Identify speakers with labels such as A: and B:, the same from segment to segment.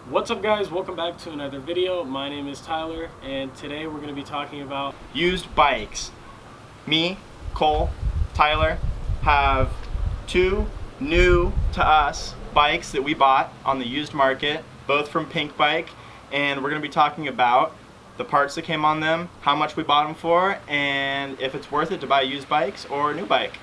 A: What's up guys, welcome back to another video. My name is Tyler and today we're going to be talking about
B: used bikes. Me, Cole, Tyler have two new to us bikes that we bought on the used market, both from Pink Bike, and we're going to be talking about the parts that came on them, how much we bought them for, and if it's worth it to buy used bikes or a new bike.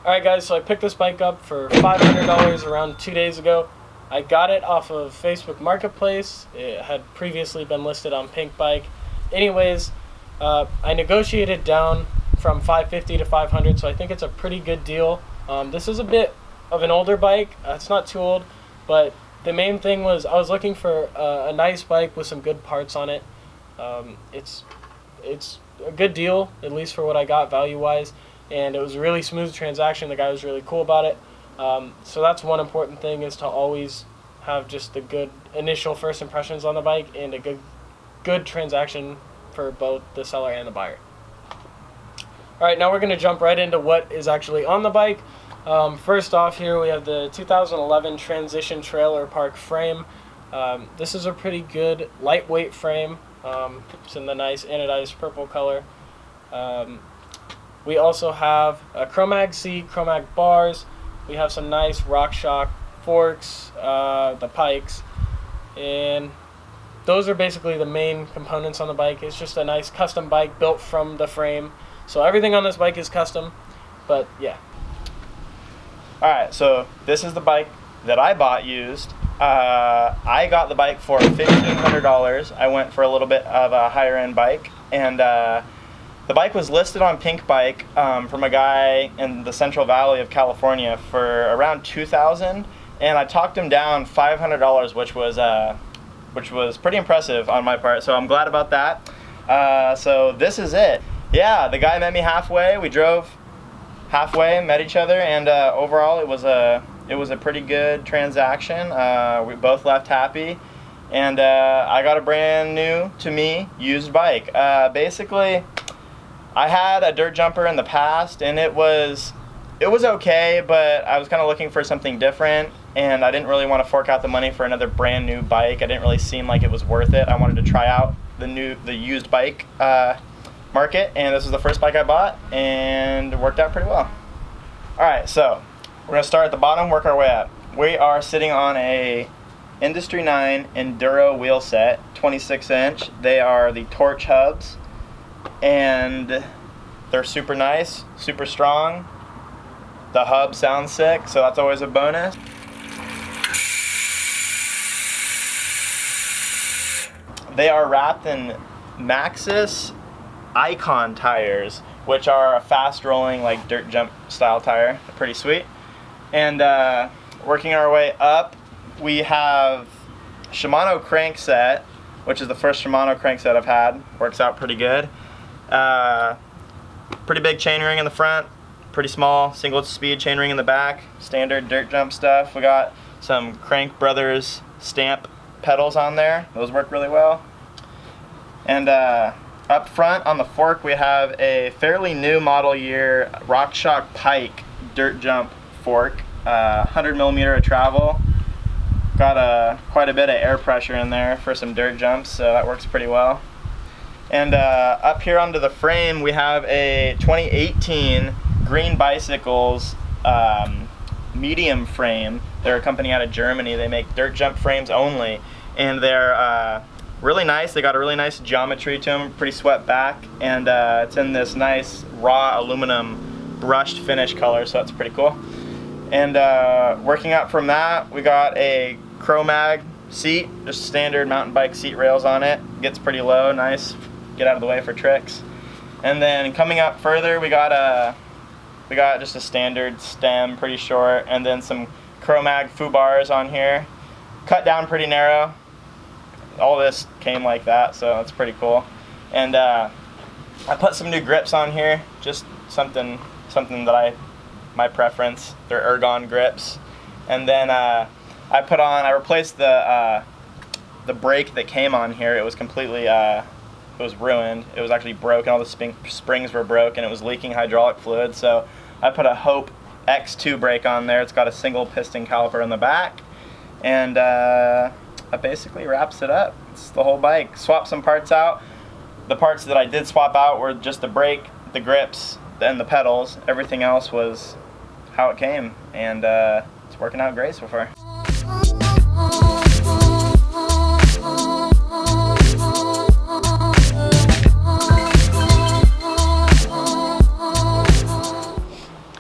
A: Alright guys, so I picked this bike up for $500 around 2 days ago. I got it off of Facebook Marketplace. It had previously been listed on Pink Bike. Anyways, I negotiated down from $550 to $500, so I think it's a pretty good deal. This is a bit of an older bike. It's not too old, but the main thing was I was looking for a nice bike with some good parts on it. It's a good deal, at least for what I got value-wise. And it was a really smooth transaction. The guy was really cool about it. So that's one important thing, is to always have just the good initial first impressions on the bike and a good transaction for both the seller and the buyer. Alright, now we're going to jump right into what is actually on the bike. First off here we have the 2011 Transition Trailer Park frame. This is a pretty good lightweight frame. It's in the nice anodized purple color. We also have a Chromag seat, Chromag bars. We have some nice RockShox forks, the pikes, and those are basically the main components on the bike. It's just a nice custom bike built from the frame. So everything on this bike is custom, but yeah.
B: Alright, so this is the bike that I bought used. I got the bike for $1,500. I went for a little bit of a higher end bike, and the bike was listed on Pink Bike from a guy in the Central Valley of California for around $2,000, and I talked him down $500, which was pretty impressive on my part. So I'm glad about that. So this is it. Yeah, the guy met me halfway. We drove halfway, met each other, and overall it was a pretty good transaction. We both left happy, and I got a brand new, to me, used bike. Basically, I had a dirt jumper in the past, and it was okay, but I was kind of looking for something different, and I didn't really want to fork out the money for another brand new bike. I didn't really seem like it was worth it. I wanted to try out the used bike market, and this was the first bike I bought, and it worked out pretty well. Alright, so we're going to start at the bottom, work our way up. We are sitting on a Industry 9 Enduro wheel set, 26-inch. They are the Torch hubs, and they're super nice, super strong. The hub sounds sick, so that's always a bonus. They are wrapped in Maxxis Icon tires, which are a fast rolling, like dirt jump style tire. They're pretty sweet. And working our way up, we have Shimano crankset, which is the first Shimano crankset I've had. Works out pretty good. Pretty big chainring in the front, pretty small single speed chainring in the back, standard dirt jump stuff. We got some Crank Brothers stamp pedals on there. Those work really well. And up front on the fork we have a fairly new model year RockShox Pike dirt jump fork, 100mm of travel. Got quite a bit of air pressure in there for some dirt jumps, so that works pretty well. And up here under the frame we have a 2018 Green Bicycles medium frame. They're a company out of Germany. They make dirt jump frames only, and they're really nice. They got a really nice geometry to them, pretty swept back, and it's in this nice raw aluminum brushed finish color, so that's pretty cool. And working up from that, we got a Chromag seat, just standard mountain bike seat rails on it. Gets pretty low, nice, get out of the way for tricks. And then coming up further, we got just a standard stem, pretty short, and then some Chromag foo bars on here, cut down pretty narrow. All this came like that, so that's pretty cool. And I put some new grips on here, just something that my preference. They're ergon grips. And then I replaced the brake that came on here. It was completely was ruined. It was actually broken. All the springs were broken. It was leaking hydraulic fluid. So I put a Hope X2 brake on there. It's got a single piston caliper in the back, and that basically wraps it up. It's the whole bike. Swap some parts out. The parts that I did swap out were just the brake, the grips, and the pedals. Everything else was how it came, and it's working out great so far.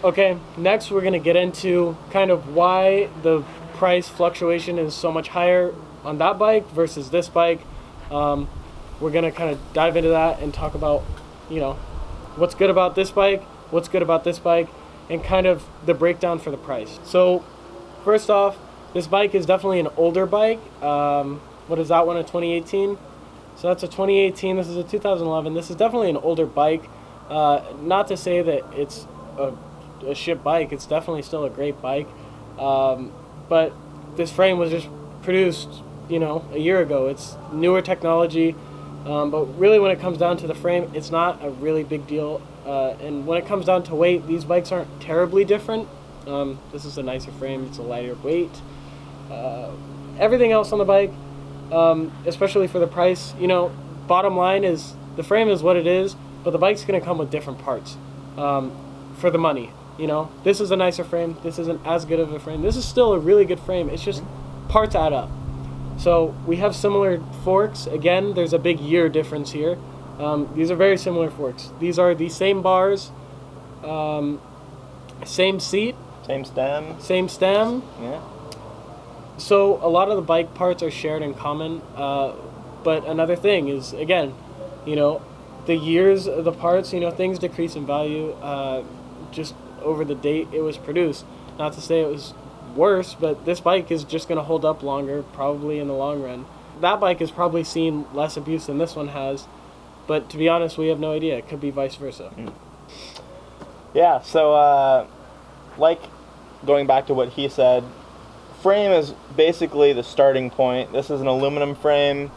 A: Okay, next we're going to get into kind of why the price fluctuation is so much higher on that bike versus this bike. We're going to kind of dive into that and talk about, you know, what's good about this bike, what's good about this bike, and kind of the breakdown for the price. So first off, this bike is definitely an older bike. What is that one, a 2018? So that's a 2018, this is a 2011. This is definitely an older bike. Not to say that it's a shit bike, it's definitely still a great bike, but this frame was just produced, you know, a year ago. It's newer technology, but really when it comes down to the frame, it's not a really big deal, and when it comes down to weight, these bikes aren't terribly different. This is a nicer frame, it's a lighter weight. Everything else on the bike, especially for the price, you know, bottom line is the frame is what it is, but the bike's going to come with different parts for the money. You know, this is a nicer frame. This isn't as good of a frame. This is still a really good frame. It's just parts add up. So we have similar forks. Again, there's a big year difference here. These are very similar forks. These are the same bars, same seat.
B: Same stem.
A: Same stem.
B: Yeah.
A: So a lot of the bike parts are shared in common. But another thing is, again, you know, the years of the parts, you know, things decrease in value just over the date it was produced. Not to say it was worse, but this bike is just going to hold up longer, probably in the long run. That bike has probably seen less abuse than this one has, but to be honest, we have no idea. It could be vice versa.
B: Yeah, so like going back to what he said, frame is basically the starting point. This is an aluminum frame.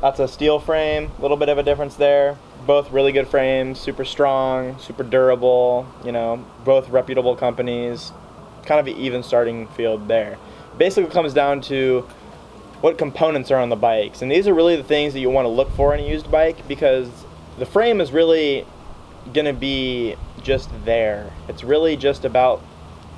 B: That's a steel frame, a little bit of a difference there. Both really good frames, super strong, super durable, you know, both reputable companies. Kind of an even starting field there. Basically it comes down to what components are on the bikes. And these are really the things that you want to look for in a used bike, because the frame is really going to be just there. It's really just about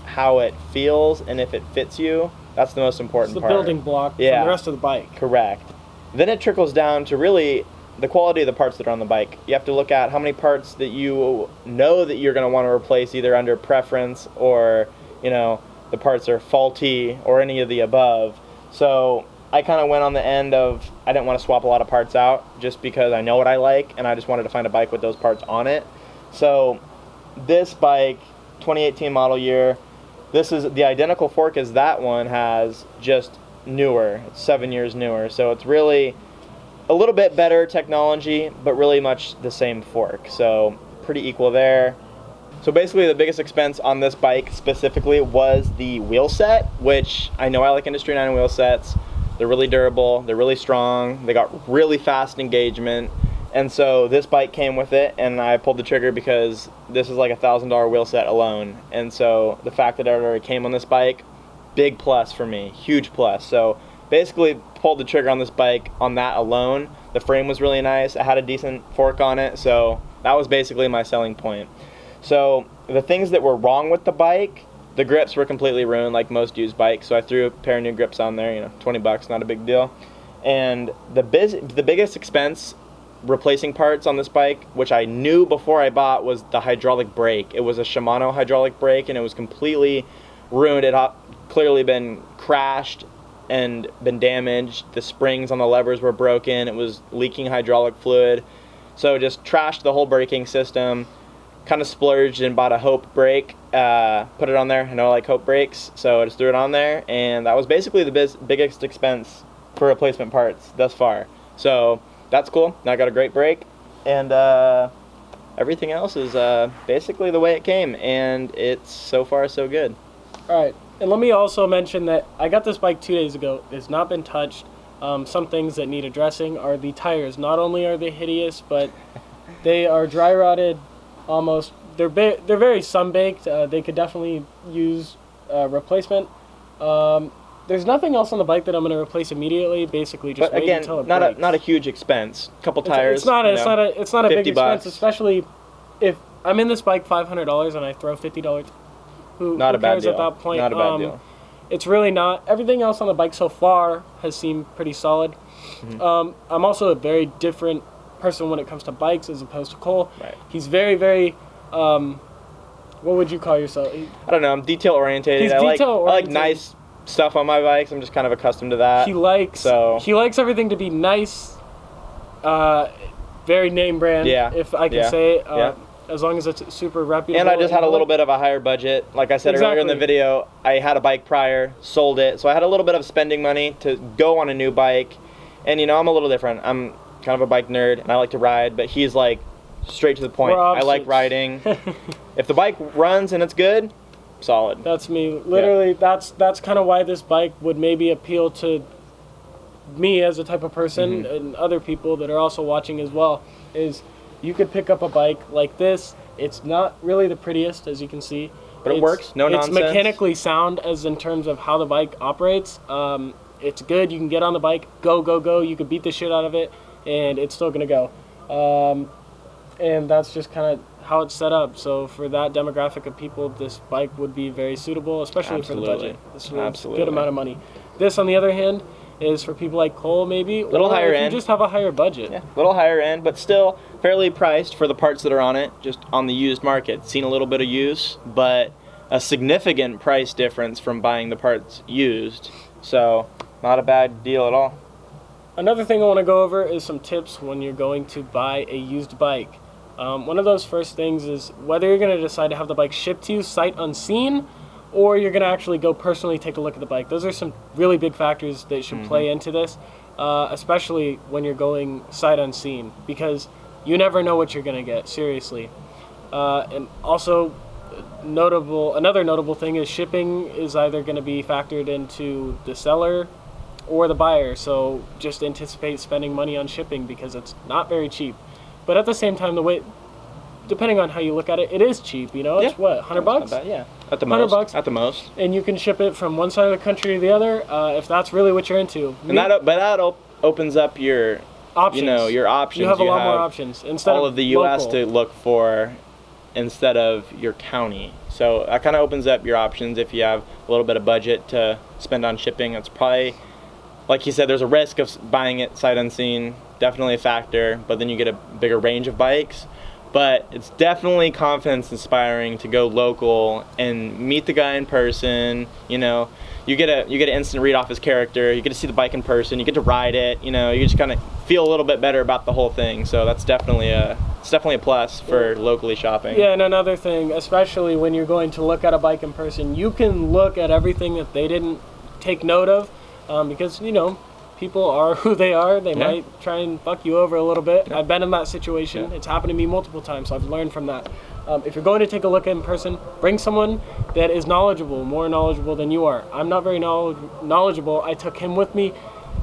B: how it feels and if it fits you. That's the most important part.
A: It's the building block for the rest of the bike.
B: Correct. Then it trickles down to really the quality of the parts that are on the bike. You have to look at how many parts that you know that you're going to want to replace, either under preference or, you know, the parts are faulty or any of the above. So I kind of went on the end of, I didn't want to swap a lot of parts out just because I know what I like and I just wanted to find a bike with those parts on it. So this bike, 2018 model year, this is the identical fork as that one has, just newer. It's 7 years newer. So it's really a little bit better technology, but really much the same fork. So pretty equal there. So basically the biggest expense on this bike specifically was the wheel set, which I know I like Industry 9 wheel sets. They're really durable, they're really strong, they got really fast engagement, and so this bike came with it, and I pulled the trigger because this is like a $1,000 wheel set alone. And so the fact that it already came on this bike, big plus for me, huge plus. So basically pulled the trigger on this bike on that alone. The frame was really nice, it had a decent fork on it, so that was basically my selling point. So the things that were wrong with the bike, the grips were completely ruined like most used bikes, so I threw a pair of new grips on there, you know, 20 bucks, not a big deal. And the biggest expense replacing parts on this bike, which I knew before I bought, was the hydraulic brake. It was a Shimano hydraulic brake and it was completely ruined. It had clearly been crashed and been damaged. The springs on the levers were broken. It was leaking hydraulic fluid. So just trashed the whole braking system. Kind of splurged and bought a Hope brake, put it on there. I know I like Hope brakes, so I just threw it on there, and that was basically the biggest expense for replacement parts thus far. So that's cool. Now I got a great brake, and everything else is basically the way it came, and it's so far so good.
A: All right, and let me also mention that I got this bike 2 days ago. It's not been touched. Some things that need addressing are the tires. Not only are they hideous, but they are dry rotted. Almost, they're very sun-baked. They could definitely use replacement. There's nothing else on the bike that I'm going to replace immediately. Basically, just wait until it breaks.
B: not a huge expense. Couple tires.
A: It's not a big expense,
B: $50.
A: especially if I'm in this bike $500 and I throw $50. Who cares at that point?
B: Not a bad deal.
A: It's really not. Everything else on the bike so far has seemed pretty solid. Mm-hmm. I'm also a very different person when it comes to bikes as opposed to Cole.
B: Right.
A: He's very, very. What would you call yourself?
B: I don't know. I'm detail oriented. I like nice stuff on my bikes. I'm just kind of accustomed to that.
A: He likes everything to be nice. Very name brand.
B: Yeah.
A: If I can say it. As long as it's super reputable.
B: And I just had a little bit of a higher budget. Like I said earlier in the video, I had a bike prior, sold it. So I had a little bit of spending money to go on a new bike. And, you know, I'm a little different. I'm kind of a bike nerd, and I like to ride. But he's, like, straight to the point. I like riding. If the bike runs and it's good, solid.
A: That's me. Literally, that's kind of why this bike would maybe appeal to me as a type of person and other people that are also watching as well, is you could pick up a bike like this. It's not really the prettiest, as you can see.
B: But it works, no nonsense.
A: It's mechanically sound as in terms of how the bike operates. It's good. You can get on the bike, go. You could beat the shit out of it, and it's still going to go. And that's just kind of how it's set up. So for that demographic of people, this bike would be very suitable, especially for the budget. This is a good amount of money. This, on the other hand, is for people like Cole, maybe.
B: A little higher end.
A: You just have a higher budget.
B: Yeah, a little higher end, but still fairly priced for the parts that are on it, just on the used market. Seen a little bit of use, but a significant price difference from buying the parts used. So, not a bad deal at all.
A: Another thing I want to go over is some tips when you're going to buy a used bike. One of those first things is whether you're going to decide to have the bike shipped to you sight unseen, or you're going to actually go personally take a look at the bike. Those are some really big factors that should play into this, especially when you're going sight unseen, because you never know what you're going to get, seriously. And also, another notable thing is shipping is either going to be factored into the seller or the buyer, so just anticipate spending money on shipping because it's not very cheap. But at the same time, depending on how you look at it, it is cheap, you know? It's what, $100?
B: Yeah, at the most. $100. At the most.
A: And you can ship it from one side of the country to the other, if that's really what you're into.
B: And that opens up your options. You know, your options.
A: You have a lot more options. Instead
B: all of the U.S. to look for instead of your county. So that kind of opens up your options if you have a little bit of budget to spend on shipping. It's probably, like you said, there's a risk of buying it sight unseen. Definitely a factor, but then you get a bigger range of bikes. But it's definitely confidence inspiring to go local and meet the guy in person. You know, you get an instant read off his character. You get to see the bike in person. You get to ride it. You know, you just kind of feel a little bit better about the whole thing. So that's definitely a plus for locally shopping.
A: Yeah, and another thing, especially when you're going to look at a bike in person, you can look at everything that they didn't take note of, because you know, people are who they are. They might try and fuck you over a little bit. I've been in that situation. It's happened to me multiple times, so I've learned from that. If you're going to take a look in person, bring someone that is knowledgeable, more knowledgeable than you are. I'm not very knowledgeable. I took him with me.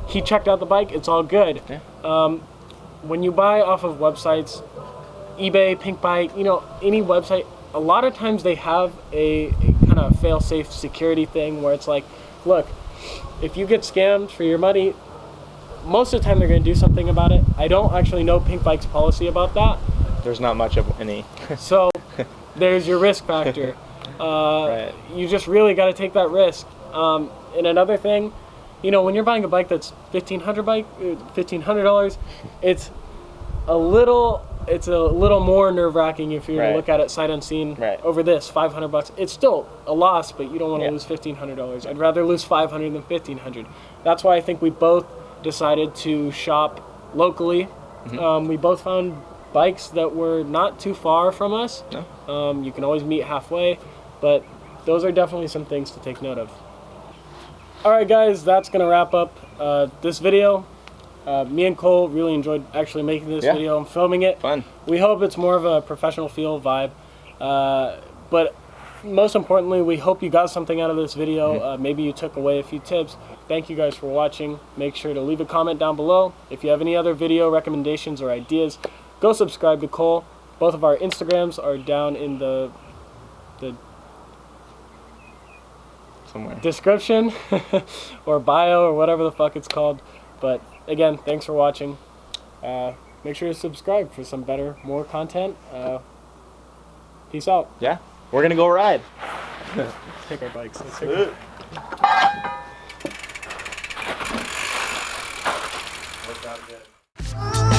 A: He checked out the bike. It's all good. Yeah. When you buy off of websites, eBay, Pink Bike, you know, any website, a lot of times they have a kind of fail-safe security thing where it's like, look, if you get scammed for your money, most of the time they're going to do something about it. I don't actually know Pink Bike's policy about that.
B: There's not much of any.
A: So there's your risk factor. Right. You just really got to take that risk. And another thing, you know, when you're buying a bike that's $1,500, it's a little more nerve-wracking if you're going to look at it sight unseen over this $500. It's still a loss, but you don't want to lose $1,500. I'd rather lose $500 than $1,500. That's why I think we both decided to shop locally. We both found bikes that were not too far from us. No. You can always meet halfway, but those are definitely some things to take note of. Alright guys, that's going to wrap up this video. Me and Cole really enjoyed actually making this video and filming it.
B: Fun.
A: We hope it's more of a professional feel vibe. But most importantly, we hope you got something out of this video. Maybe you took away a few tips. Thank you guys for watching. Make sure to leave a comment down below. If you have any other video recommendations or ideas, go subscribe to Cole. Both of our Instagrams are down in the
B: Somewhere.
A: description or bio or whatever the fuck it's called. But again, thanks for watching. Make sure to subscribe for some better, more content. Peace out.
B: Yeah, we're gonna go ride.
A: Take our bikes. Let's take our...
B: Worked out good.